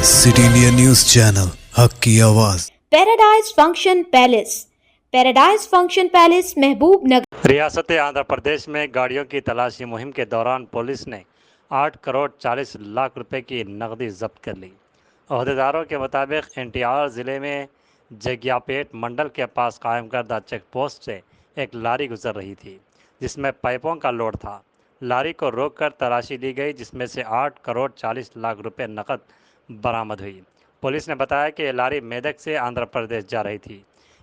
City India news channel हक की आवाज़। पैराडाइज फंक्शन पैलेस महबूब नगर। रियासत आंध्र प्रदेश में गाड़ियों की तलाशी मुहिम के दौरान पुलिस ने 8 करोड़ 40 लाख रुपए की नकदी जब्त कर ली। अहदेदारों के मुताबिक एनटीआर ज़िले में जगियापेट मंडल के पास कायम करदा चेक पोस्ट से एक लारी गुजर रही थी जिसमें पाइपों का लोड था। लारी को रोककर तलाशी ली गई जिसमें से 8 करोड़ 40 लाख रुपए नकद बरामद हुई। पुलिस ने बताया कि ये लारी मेदक से आंध्र प्रदेश जा रही थी।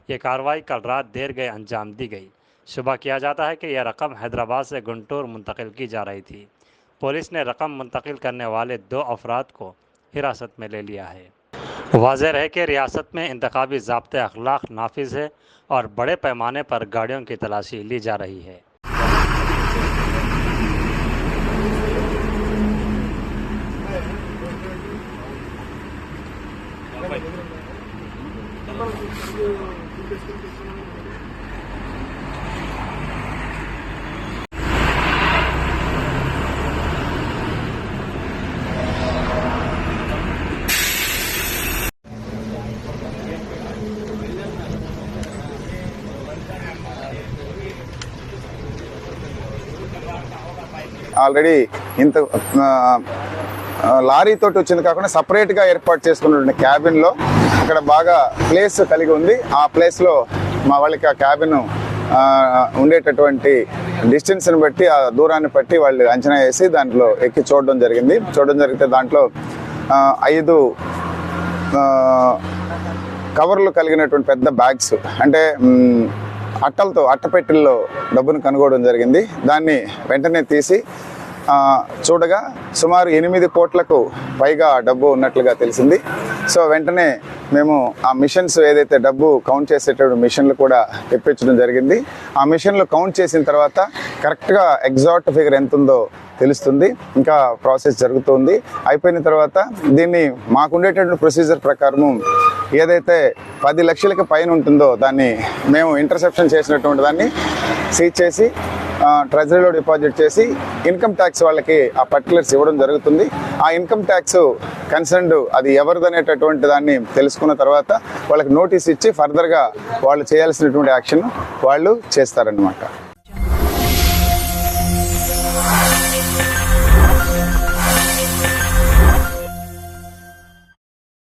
ये कार्रवाई कल रात देर गए अंजाम दी गई। शुबा किया जाता है कि यह रकम हैदराबाद से गुंटूर मुंतकिल की जा रही थी। पुलिस ने रकम मुंतकिल करने वाले 2 अफराद को हिरासत में ले लिया है। वाज़ेह है कि रियासत में इंतखाबी ज़ाब्ते अखलाक नाफिज है और बड़े पैमाने पर गाड़ियों की तलाशी ली जा रही है। ఆల్రెడీ ఇంత లారీ తోటి వచ్చింది కాకుండా సపరేట్గా ఏర్పాటు చేసుకున్న క్యాబిన్లో అక్కడ బాగా ప్లేస్ కలిగి ఉంది. ఆ ప్లేస్లో మా వాళ్ళకి ఆ క్యాబిన్ ఉండేటటువంటి డిస్టెన్స్ని బట్టి ఆ దూరాన్ని బట్టి వాళ్ళు అంచనా వేసి దాంట్లో ఎక్కి చూడడం జరిగితే దాంట్లో 5 కవర్లు కలిగినటువంటి పెద్ద బ్యాగ్స్ అంటే అట్టపెట్టెల్లో డబ్బును కనుగొనడం జరిగింది. దాన్ని వెంటనే తీసి చూడగా సుమారు 8 కోట్లకు పైగా డబ్బు ఉన్నట్లుగా తెలిసింది. సో వెంటనే మేము ఆ మిషన్స్ ఏదైతే డబ్బు కౌంట్ చేసేటప్పుడు మిషన్లు కూడా తెప్పించడం జరిగింది. ఆ మిషన్లు కౌంట్ చేసిన తర్వాత కరెక్ట్గా ఎగ్జాక్ట్ ఫిగర్ ఎంత ఉందో తెలుస్తుంది. ఇంకా ప్రాసెస్ జరుగుతుంది. అయిపోయిన తర్వాత దీన్ని మాకుండేటటువంటి ప్రొసీజర్ ప్రకారము ఏదైతే 10 లక్షలకి పైన ఉంటుందో దాన్ని మేము ఇంటర్సెప్షన్ చేసినటువంటి దాన్ని సీజ్ చేసి ట్రెజరీలో డిపాజిట్ చేసి ఇన్కమ్ ట్యాక్స్ వాళ్ళకి ఆ పర్టికులర్స్ ఇవ్వడం జరుగుతుంది. ఆ ఇన్కమ్ ట్యాక్స్ కన్సర్న్డ్ అది ఎవరిదనేటటువంటి దాన్ని తెలుసుకున్న తర్వాత వాళ్ళకి నోటీస్ ఇచ్చి ఫర్దర్గా వాళ్ళు చేయాల్సినటువంటి యాక్షన్ వాళ్ళు చేస్తారన్నమాట.